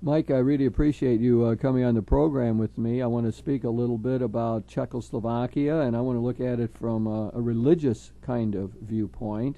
Mike, I really appreciate you coming on the program with me. I want to speak a little bit about Czechoslovakia, and I want to look at it from a religious kind of viewpoint.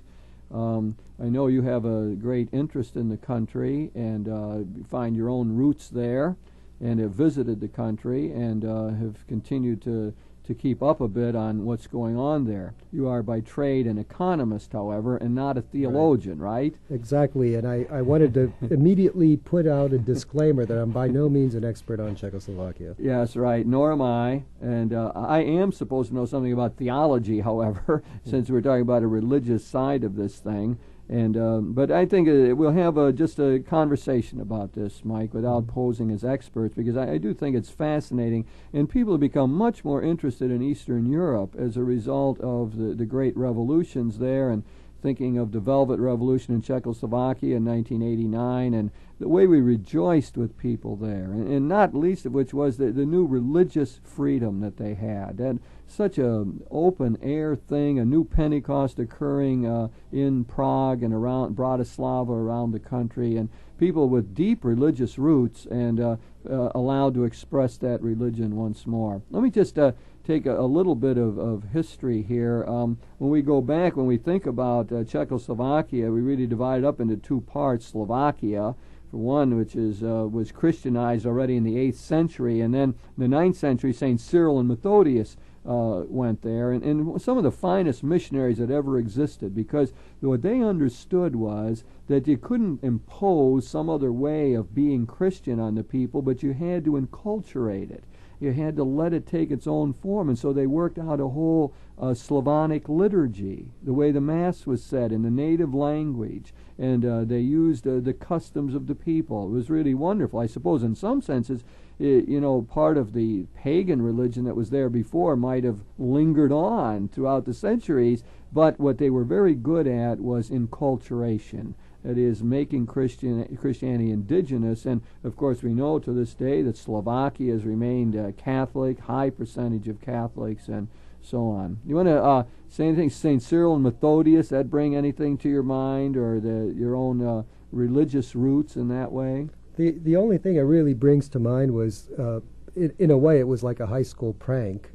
I know you have a great interest in the country and find your own roots there and have visited the country and have continued to keep up a bit on what's going on there. You are by trade an economist, however, and not a theologian, right? Exactly, and I wanted to immediately put out a disclaimer that I'm by no means an expert on Czechoslovakia. Yes, right, nor am I, and I am supposed to know something about theology, however, since we're talking about a religious side of this thing. And but I think we'll have just a conversation about this, Mike, without posing as experts, because I do think it's fascinating, and people have become much more interested in Eastern Europe as a result of the great revolutions there, and thinking of the Velvet Revolution in Czechoslovakia in 1989, and the way we rejoiced with people there, and not least of which was the new religious freedom that they had. And such a open-air thing, a new Pentecost occurring in Prague and around Bratislava, around the country, and people with deep religious roots and allowed to express that religion once more. Let me just take a little bit of history here. When we go back, when we think about Czechoslovakia, we really divide it up into two parts. Slovakia, for one, which was Christianized already in the 8th century, and then in the 9th century, St. Cyril and Methodius went there, and some of the finest missionaries that ever existed, because what they understood was that you couldn't impose some other way of being Christian on the people, but you had to enculturate it. You had to let it take its own form, and so they worked out a whole Slavonic liturgy, the way the Mass was said in the native language, and they used the customs of the people. It was really wonderful. I suppose in some senses, part of the pagan religion that was there before might have lingered on throughout the centuries, but what they were very good at was enculturation. That is, making Christianity indigenous, and of course we know to this day that Slovakia has remained Catholic, high percentage of Catholics, and so on. You want to say anything, St. Cyril and Methodius, that bring anything to your mind, or your own religious roots in that way? The only thing it really brings to mind was, in a way, it was like a high school prank.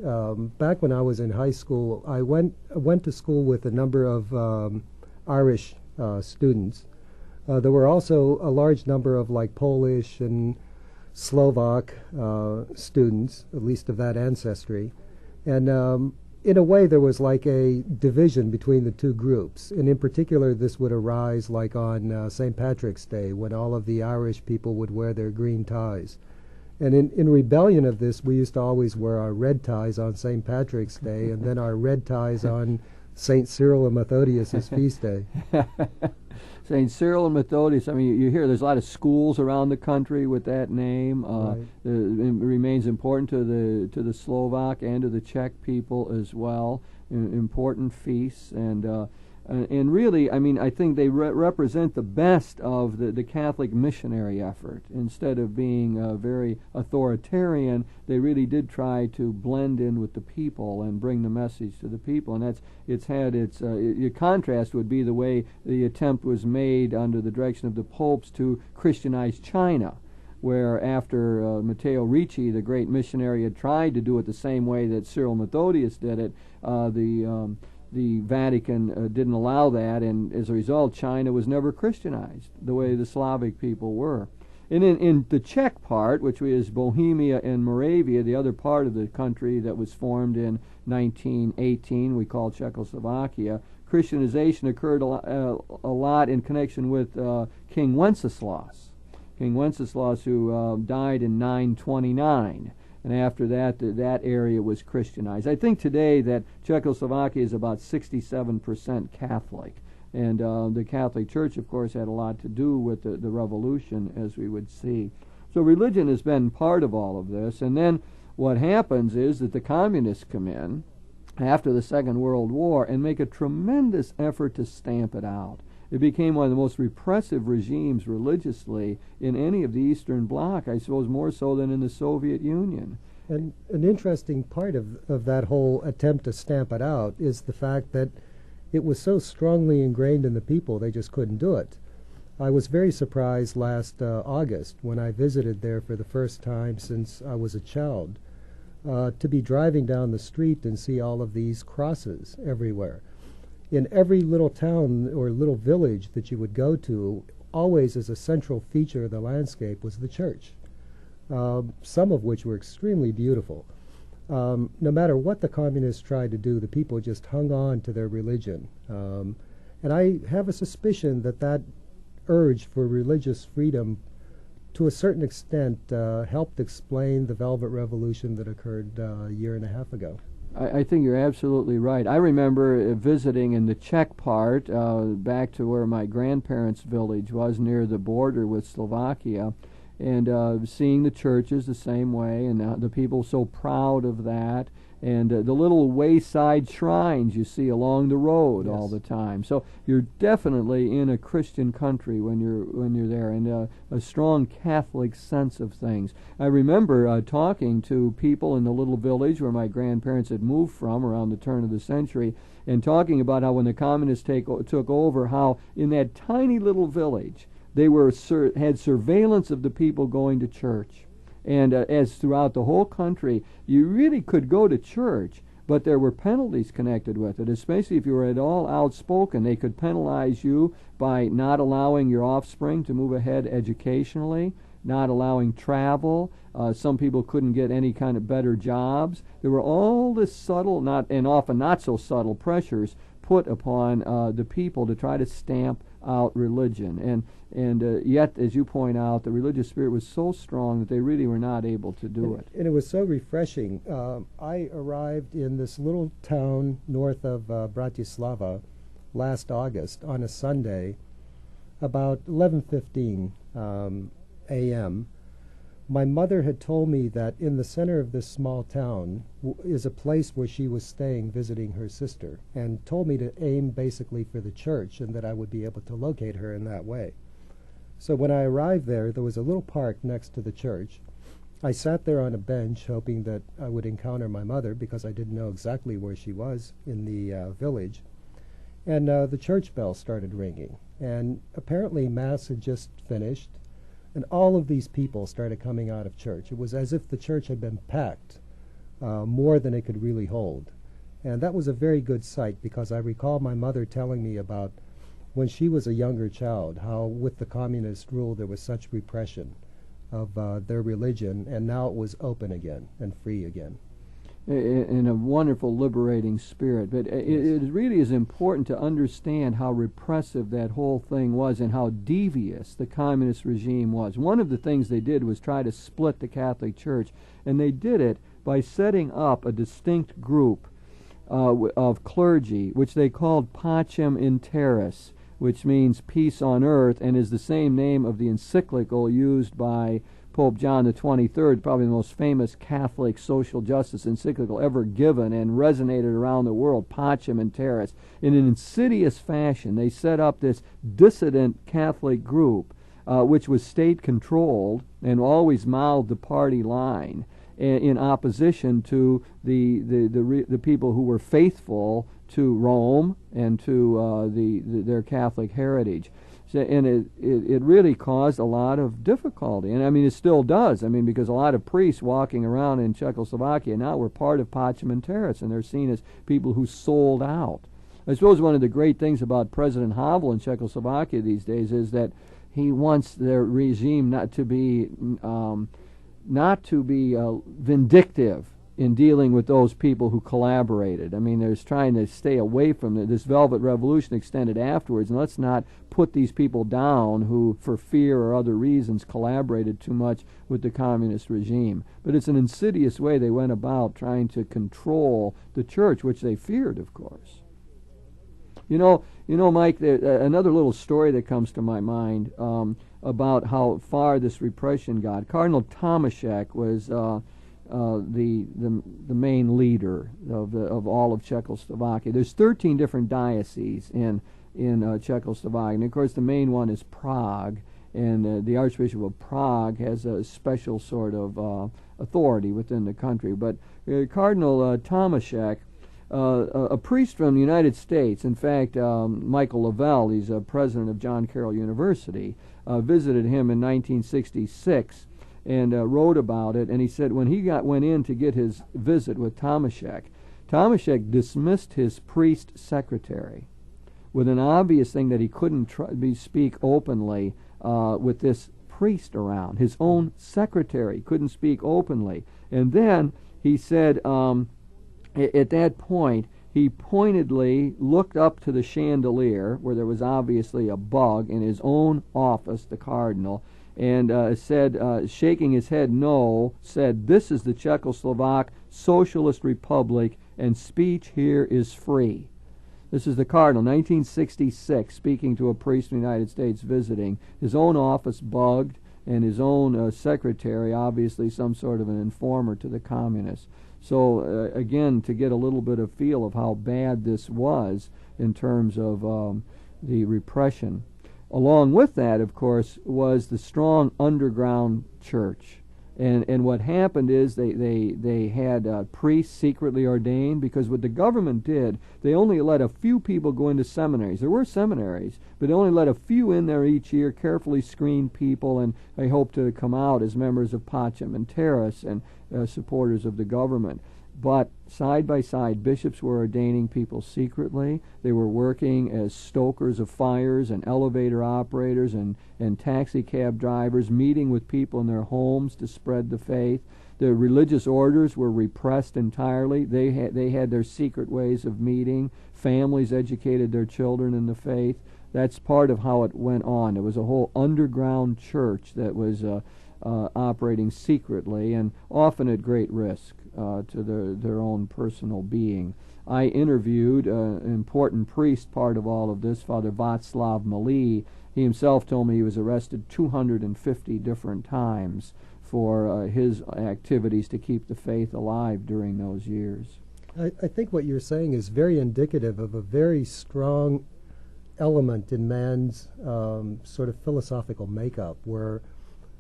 Back when I was in high school, I went to school with a number of Irish students. There were also a large number of Polish and Slovak students, at least of that ancestry. And in a way there was like a division between the two groups. And in particular this would arise on St. Patrick's Day, when all of the Irish people would wear their green ties. And in rebellion of this, we used to always wear our red ties on St. Patrick's Day and then our red ties on St. Cyril and Methodius' feast day. St. Cyril and Methodius, I mean, you hear there's a lot of schools around the country with that name. Right. It remains important to the Slovak and to the Czech people as well. Important feasts, and really, I mean, I think they represent the best of the Catholic missionary effort. Instead of being very authoritarian, they really did try to blend in with the people and bring the message to the people. And your contrast would be the way the attempt was made under the direction of the popes to Christianize China, where after Matteo Ricci, the great missionary, had tried to do it the same way that Cyril Methodius did it, the Vatican didn't allow that, and as a result, China was never Christianized the way the Slavic people were. And in the Czech part, which is Bohemia and Moravia, the other part of the country that was formed in 1918, we call Czechoslovakia, Christianization occurred a lot in connection with King Wenceslas. King Wenceslas, who died in 929. And after that, that area was Christianized. I think today that Czechoslovakia is about 67% Catholic. And the Catholic Church, of course, had a lot to do with the revolution, as we would see. So religion has been part of all of this. And then what happens is that the communists come in after the Second World War and make a tremendous effort to stamp it out. It became one of the most repressive regimes religiously in any of the Eastern Bloc, I suppose more so than in the Soviet Union. And an interesting part of that whole attempt to stamp it out is the fact that it was so strongly ingrained in the people they just couldn't do it. I was very surprised last August when I visited there for the first time since I was a child, to be driving down the street and see all of these crosses everywhere. In every little town or little village that you would go to, always as a central feature of the landscape was the church, some of which were extremely beautiful. No matter what the communists tried to do, the people just hung on to their religion. And I have a suspicion that that urge for religious freedom, to a certain extent, helped explain the Velvet Revolution that occurred a year and a half ago. I think you're absolutely right. I remember visiting in the Czech part, back to where my grandparents' village was, near the border with Slovakia, and seeing the churches the same way, and the people so proud of that, and the little wayside shrines you see along the road all the time. So you're definitely in a Christian country when you're there, and a strong Catholic sense of things. I remember talking to people in the little village where my grandparents had moved from around the turn of the century, and talking about how when the communists took over, how in that tiny little village they had surveillance of the people going to church. And as throughout the whole country, you really could go to church, but there were penalties connected with it, especially if you were at all outspoken. They could penalize you by not allowing your offspring to move ahead educationally, not allowing travel. Some people couldn't get any kind of better jobs. There were all this subtle, and often not so subtle, pressures put upon the people to try to stamp out religion. And yet, as you point out, the religious spirit was so strong that they really were not able to do it. And it was so refreshing. I arrived in this little town north of Bratislava last August on a Sunday, about 11:15 a.m. My mother had told me that in the center of this small town is a place where she was staying visiting her sister, and told me to aim basically for the church and that I would be able to locate her in that way. So when I arrived there was a little park next to the church. I sat there on a bench hoping that I would encounter my mother, because I didn't know exactly where she was in the village. And the church bell started ringing, and apparently Mass had just finished, and all of these people started coming out of church. It was as if the church had been packed, more than it could really hold. And that was a very good sight, because I recall my mother telling me about when she was a younger child, how with the communist rule there was such repression of their religion, and now it was open again and free again. In a wonderful liberating spirit. But it really is important to understand how repressive that whole thing was and how devious the communist regime was. One of the things they did was try to split the Catholic Church, and they did it by setting up a distinct group of clergy, which they called Pacem in Terris, which means peace on earth, and is the same name of the encyclical used by Pope John the 23rd, probably the most famous Catholic social justice encyclical ever given, and resonated around the world, Pacem in Terris. In an insidious fashion, they set up this dissident Catholic group, which was state-controlled and always mouthed the party line, in opposition to the people who were faithful to Rome and to their Catholic heritage. So, and it really caused a lot of difficulty, and I mean it still does. I mean, because a lot of priests walking around in Czechoslovakia now were part of Pacem in Terris, and they're seen as people who sold out. I suppose one of the great things about President Havel in Czechoslovakia these days is that he wants their regime not to be vindictive in dealing with those people who collaborated. I mean, there's trying to stay away from this Velvet Revolution extended afterwards, and let's not put these people down who, for fear or other reasons, collaborated too much with the communist regime. But it's an insidious way they went about trying to control the church, which they feared, of course. You know, Mike, another little story that comes to my mind about how far this repression got. Cardinal Tomaszek was the main leader of all of Czechoslovakia. There's 13 different dioceses in Czechoslovakia, and of course the main one is Prague, and the Archbishop of Prague has a special sort of authority within the country. But Cardinal Tomaszek a priest from the United States, in fact, Michael Lavelle, he's a president of John Carroll University, visited him in 1966 and wrote about it. And he said when he went in to get his visit with Tomaszek, Tomaszek dismissed his priest secretary with an obvious thing that he couldn't speak openly with this priest around. His own secretary couldn't speak openly. And then he said at that point, he pointedly looked up to the chandelier where there was obviously a bug in his own office, the cardinal, and said, shaking his head no, said, "This is the Czechoslovak Socialist Republic, and speech here is free." This is the cardinal, 1966, speaking to a priest in the United States visiting. His own office bugged, and his own secretary, obviously some sort of an informer to the communists. So, again, to get a little bit of feel of how bad this was in terms of the repression. Along with that, of course, was the strong underground church. And what happened is they had priests secretly ordained, because what the government did, they only let a few people go into seminaries. There were seminaries, but they only let a few in there each year, carefully screened people, and they hoped to come out as members of Pacem and Terrace and supporters of the government. But side by side, bishops were ordaining people secretly. They were working as stokers of fires and elevator operators and taxi cab drivers, meeting with people in their homes to spread the faith. The religious orders were repressed entirely. They had their secret ways of meeting. Families educated their children in the faith. That's part of how it went on. It was a whole underground church that was operating secretly and often at great risk to their own personal being. I interviewed an important priest, part of all of this, Father Václav Malý. He himself told me he was arrested 250 different times for his activities to keep the faith alive during those years. I think what you're saying is very indicative of a very strong element in man's sort of philosophical makeup, where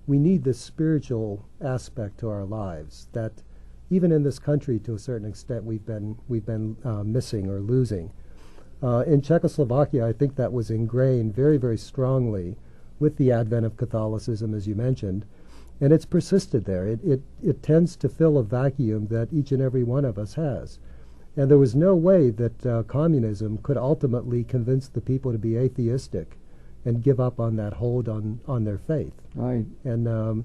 we need this spiritual aspect to our lives that even in this country to a certain extent we've been missing or losing. In Czechoslovakia, I think that was ingrained very, very strongly with the advent of Catholicism, as you mentioned, and it's persisted there. It tends to fill a vacuum that each and every one of us has. And there was no way that communism could ultimately convince the people to be atheistic and give up on that hold on their faith. Right. And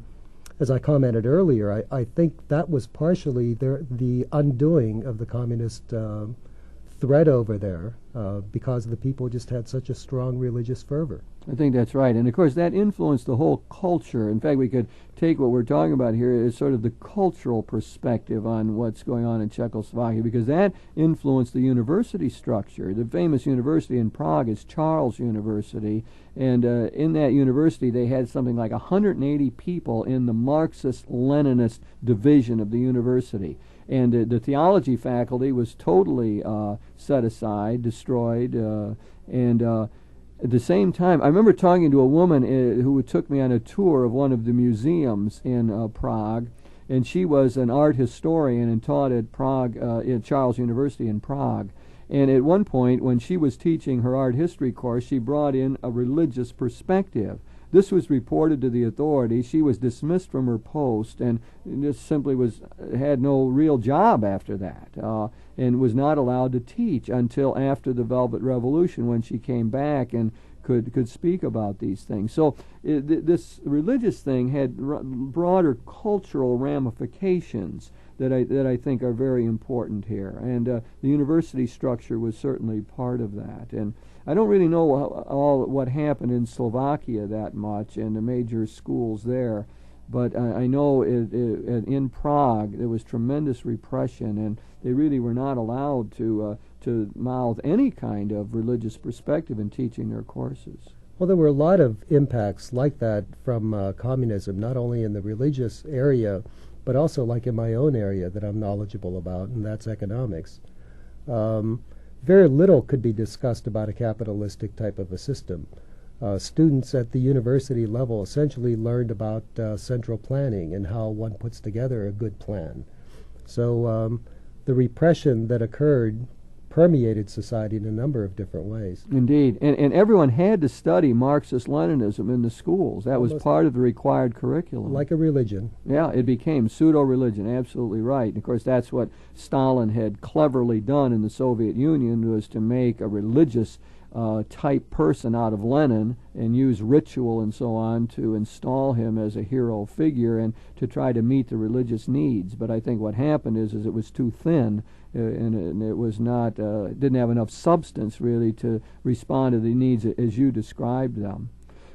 as I commented earlier, I think that was partially the undoing of the communist threat over there because the people just had such a strong religious fervor. I think that's right. And, of course, that influenced the whole culture. In fact, we could take what we're talking about here as sort of the cultural perspective on what's going on in Czechoslovakia, because that influenced the university structure. The famous university in Prague is Charles University, and in that university they had something like 180 people in the Marxist-Leninist division of the university. And the theology faculty was totally set aside, destroyed, and at the same time, I remember talking to a woman who took me on a tour of one of the museums in Prague, and she was an art historian and taught at Prague, at Charles University in Prague. And at one point, when she was teaching her art history course, she brought in a religious perspective. This was reported to the authorities. She was dismissed from her post and just simply had no real job after that, and was not allowed to teach until after the Velvet Revolution, when she came back and could speak about these things. So this religious thing had broader cultural ramifications that I think are very important here, and the university structure was certainly part of that. And I don't really know all what happened in Slovakia that much and the major schools there, but I know in Prague there was tremendous repression, and they really were not allowed to mouth any kind of religious perspective in teaching their courses. Well, there were a lot of impacts like that from communism, not only in the religious area, but also like in my own area that I'm knowledgeable about, and that's economics. Very little could be discussed about a capitalistic type of a system. Students at the university level essentially learned about central planning and how one puts together a good plan. So the repression that occurred permeated society in a number of different ways. Indeed. And everyone had to study Marxist-Leninism in the schools. That was part of the required curriculum. Like a religion. Yeah, it became pseudo-religion, absolutely right. And of course, that's what Stalin had cleverly done in the Soviet Union, was to make a religious type person out of Lenin and use ritual and so on to install him as a hero figure and to try to meet the religious needs. But I think what happened is it was too thin, and it was not, didn't have enough substance really to respond to the needs as you described them.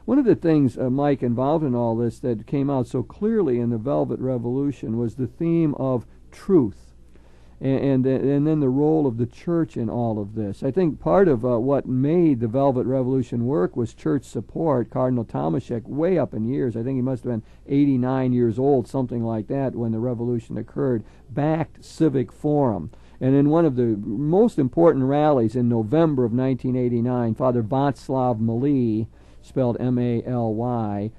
One of the things, Mike, involved in all this that came out so clearly in the Velvet Revolution was the theme of truth. And then the role of the church in all of this. I think part of what made the Velvet Revolution work was church support. Cardinal Tomaszek, way up in years, I think he must have been 89 years old, something like that, when the revolution occurred, backed civic forum. And in one of the most important rallies in November of 1989, Father Václav Malý, spelled M-A-L-Y,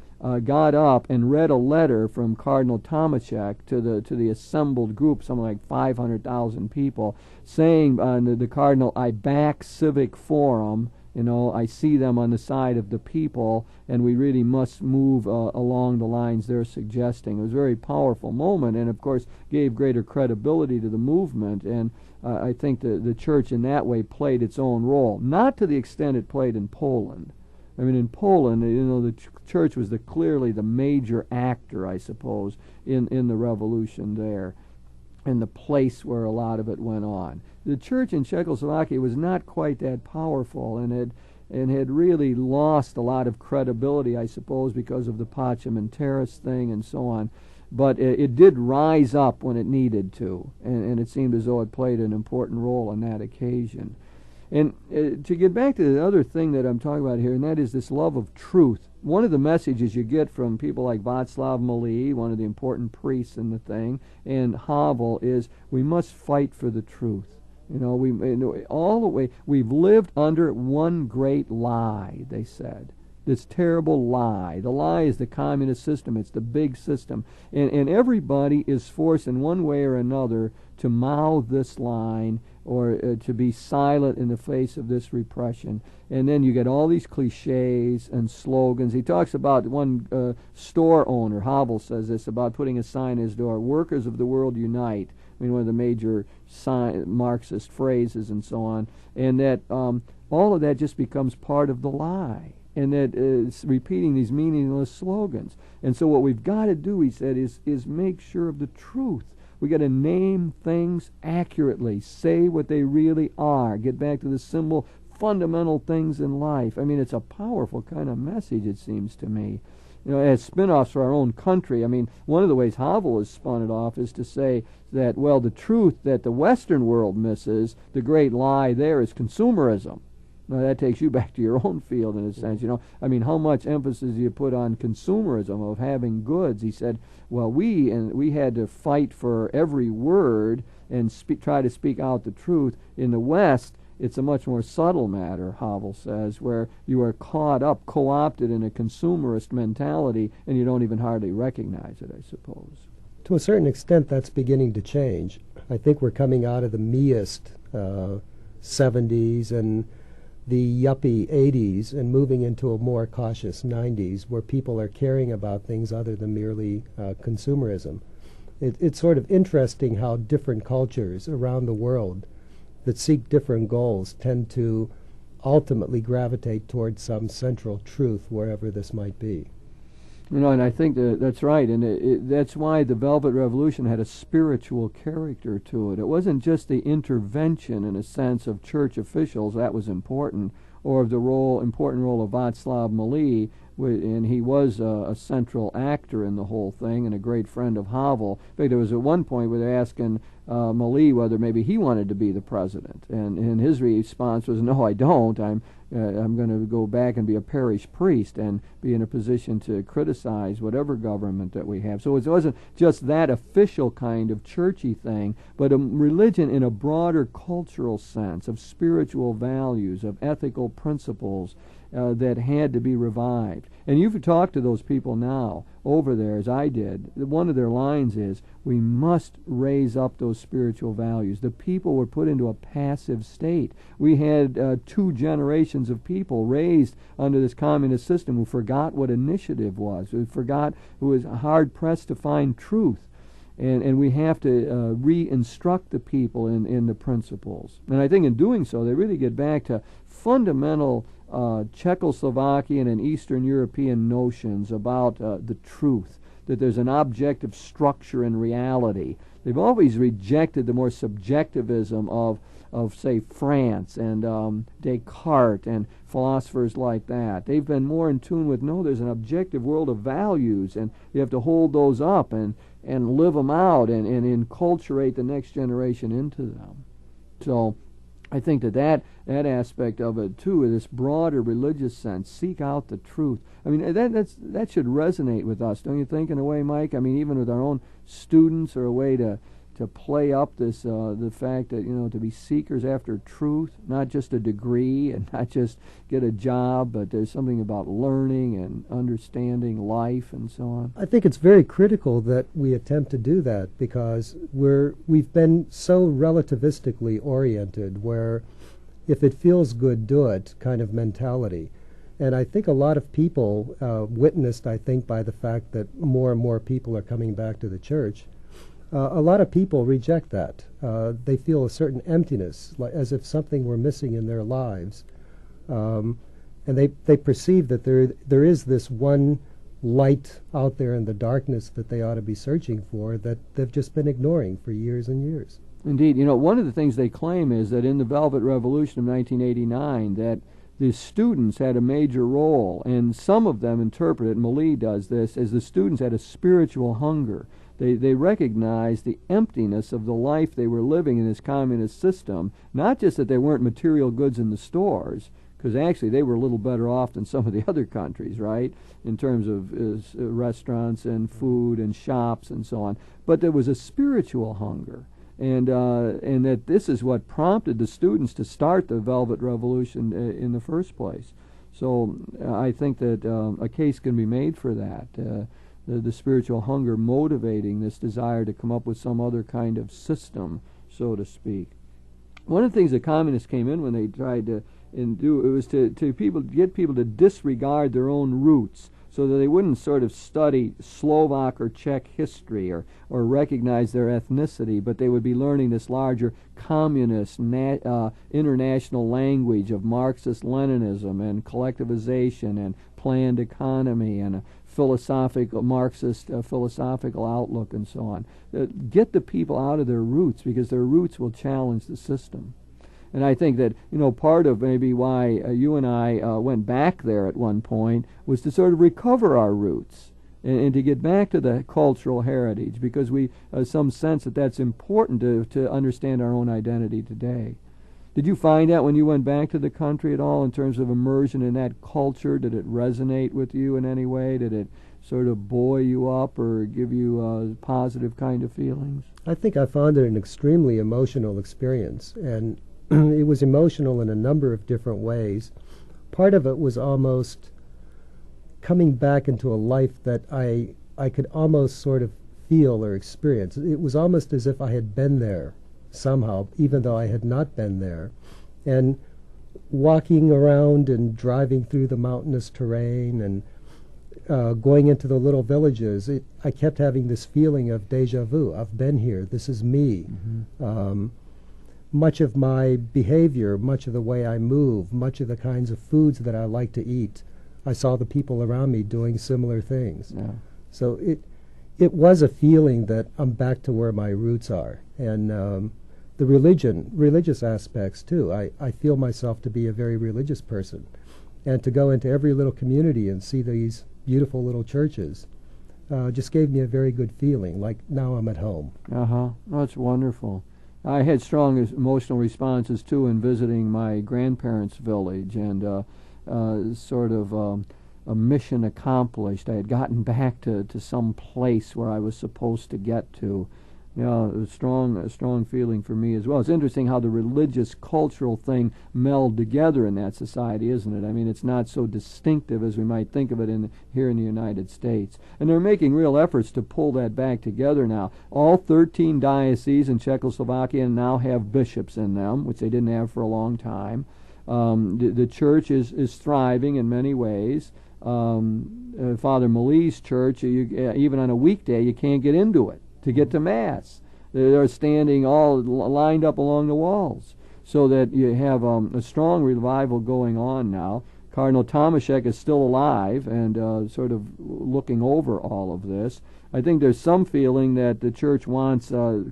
got up and read a letter from Cardinal Tomaszek to the assembled group, something like 500,000 people, saying the Cardinal, I back civic forum, I see them on the side of the people, and we really must move along the lines they're suggesting. It was a very powerful moment, and of course gave greater credibility to the movement, and I think the church in that way played its own role, not to the extent it played in Poland. I mean, in Poland, the church was clearly the major actor, I suppose, in the revolution there, and the place where a lot of it went on. The church in Czechoslovakia was not quite that powerful, and had really lost a lot of credibility, I suppose, because of the Pacem in Terris thing and so on. But it did rise up when it needed to, and it seemed as though it played an important role on that occasion. And to get back to the other thing that I'm talking about here, and that is this love of truth. One of the messages you get from people like Václav Malý, one of the important priests in the thing, and Havel, is we must fight for the truth. All the way, we've lived under one great lie, they said. This terrible lie. The lie is the communist system. It's the big system. And everybody is forced in one way or another to mouth this line or to be silent in the face of this repression. And then you get all these cliches and slogans. He talks about one store owner, Havel says this, about putting a sign in his door, "Workers of the world unite." I mean, one of the major Marxist phrases and so on. And that all of that just becomes part of the lie. And that it's repeating these meaningless slogans. And so what we've got to do, he said, is make sure of the truth. We got to name things accurately, say what they really are, get back to the simple, fundamental things in life. I mean, it's a powerful kind of message, it seems to me. As spin-offs for our own country, I mean, one of the ways Havel has spun it off is to say that, well, the truth that the Western world misses, the great lie there is consumerism. Now, that takes you back to your own field in a sense, I mean, how much emphasis do you put on consumerism, of having goods? He said, well, we had to fight for every word and try to speak out the truth. In the West, it's a much more subtle matter, Havel says, where you are caught up, co-opted in a consumerist mentality, and you don't even hardly recognize it, I suppose. To a certain extent, that's beginning to change. I think we're coming out of the meist 70s and the yuppie 80s and moving into a more cautious 90s where people are caring about things other than merely consumerism. It's sort of interesting how different cultures around the world that seek different goals tend to ultimately gravitate towards some central truth wherever this might be. And I think that's right, and that's why the Velvet Revolution had a spiritual character to it. It wasn't just the intervention, in a sense, of church officials, that was important, or of the important role of Václav Malý, and he was a central actor in the whole thing and a great friend of Havel. In fact, there was at one point where they're asking Malý whether maybe he wanted to be the president, and his response was, "No, I don't. I'm going to go back and be a parish priest and be in a position to criticize whatever government that we have." So it wasn't just that official kind of churchy thing, but a religion in a broader cultural sense of spiritual values, of ethical principles, that had to be revived. And you've talked to those people now over there, as I did. One of their lines is, we must raise up those spiritual values. The people were put into a passive state. We had 2 generations of people raised under this communist system who forgot what initiative was, who was hard-pressed to find truth. And we have to re-instruct the people in the principles. And I think in doing so, they really get back to fundamental Czechoslovakian and Eastern European notions about the truth, that there's an objective structure in reality. They've always rejected the more subjectivism of say, France and Descartes and philosophers like that. They've been more in tune with, no, there's an objective world of values, and you have to hold those up and live them out and enculturate the next generation into them. So I think that aspect of it, too, in this broader religious sense, seek out the truth. I mean, that should resonate with us, don't you think, in a way, Mike? I mean, even with our own students, or a way to play up this the fact that, to be seekers after truth, not just a degree and not just get a job, but there's something about learning and understanding life and so on. I think it's very critical that we attempt to do that, because we've been so relativistically oriented, where if it feels good, do it kind of mentality. And I think a lot of people, witnessed, I think, by the fact that more and more people are coming back to the church, a lot of people reject that. They feel a certain emptiness, as if something were missing in their lives. And they perceive that there is this one light out there in the darkness that they ought to be searching for, that they've just been ignoring for years and years. Indeed. One of the things they claim is that in the Velvet Revolution of 1989, that the students had a major role, and some of them interpret it, Millie does this, as the students had a spiritual hunger. They recognized the emptiness of the life they were living in this communist system, not just that there weren't material goods in the stores, because actually they were a little better off than some of the other countries, right, in terms of restaurants and food and shops and so on, but there was a spiritual hunger. And that this is what prompted the students to start the Velvet Revolution in the first place. So I think that a case can be made for that, the spiritual hunger motivating this desire to come up with some other kind of system, so to speak. One of the things the communists came in when they tried to do, it was to get people to disregard their own roots, so that they wouldn't sort of study Slovak or Czech history or recognize their ethnicity, but they would be learning this larger communist international language of Marxist-Leninism and collectivization and planned economy and a Marxist philosophical outlook and so on. Get the people out of their roots, because their roots will challenge the system. And I think that, part of maybe why you and I went back there at one point was to sort of recover our roots and to get back to the cultural heritage, because we have some sense that that's important to understand our own identity today. Did you find that when you went back to the country at all, in terms of immersion in that culture? Did it resonate with you in any way? Did it sort of buoy you up or give you positive kind of feelings? I think I found it an extremely emotional experience, and it was emotional in a number of different ways. Part of it was almost coming back into a life that I could almost sort of feel or experience. It was almost as if I had been there somehow, even though I had not been there. And walking around and driving through the mountainous terrain and going into the little villages, I kept having this feeling of deja vu. I've been here. This is me. Mm-hmm. Much of my behavior, much of the way I move, much of the kinds of foods that I like to eat, I saw the people around me doing similar things. Yeah. So it was a feeling that I'm back to where my roots are. And the religious aspects too. I feel myself to be a very religious person. And to go into every little community and see these beautiful little churches just gave me a very good feeling, like now I'm at home. Uh-huh. That's wonderful. I had strong emotional responses, too, in visiting my grandparents' village, and sort of a mission accomplished. I had gotten back to some place where I was supposed to get to. Yeah, a strong feeling for me as well. It's interesting how the religious cultural thing meld together in that society, isn't it? I mean, it's not so distinctive as we might think of it here in the United States. And they're making real efforts to pull that back together now. All 13 dioceses in Czechoslovakia now have bishops in them, which they didn't have for a long time. The church is thriving in many ways. Father Mali's church, even on a weekday, you can't get into it to get to Mass. They're standing all lined up along the walls, so that you have a strong revival going on now. Cardinal Tomaszek is still alive and sort of looking over all of this. I think there's some feeling that the church wants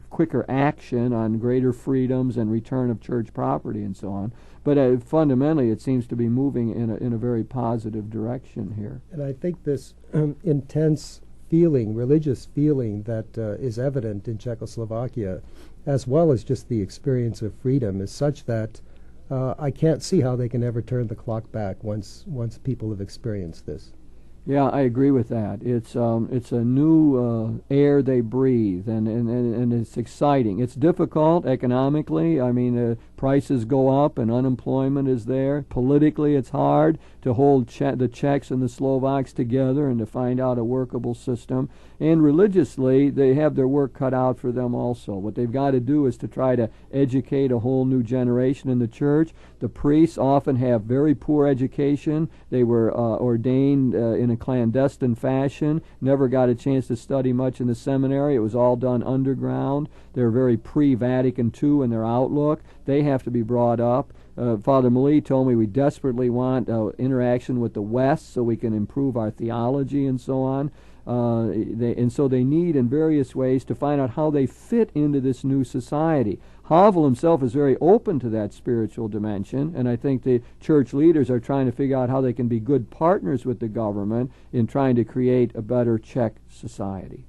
quicker action on greater freedoms and return of church property and so on. But fundamentally, it seems to be moving in a very positive direction here. And I think this intense feeling, religious feeling that is evident in Czechoslovakia, as well as just the experience of freedom, is such that I can't see how they can ever turn the clock back once people have experienced this. Yeah, I agree with that. It's a new air they breathe, and it's exciting. It's difficult economically. I mean, prices go up and unemployment is there. Politically, it's hard to hold the Czechs and the Slovaks together and to find out a workable system. And religiously, they have their work cut out for them also. What they've got to do is to try to educate a whole new generation in the church. The priests often have very poor education. They were ordained in a clandestine fashion, never got a chance to study much in the seminary. It was all done underground. They're very pre-Vatican II in their outlook. They have to be brought up. Father Mali told me we desperately want interaction with the West so we can improve our theology and so on. So they need in various ways to find out how they fit into this new society. Havel himself is very open to that spiritual dimension, and I think the church leaders are trying to figure out how they can be good partners with the government in trying to create a better Czech society.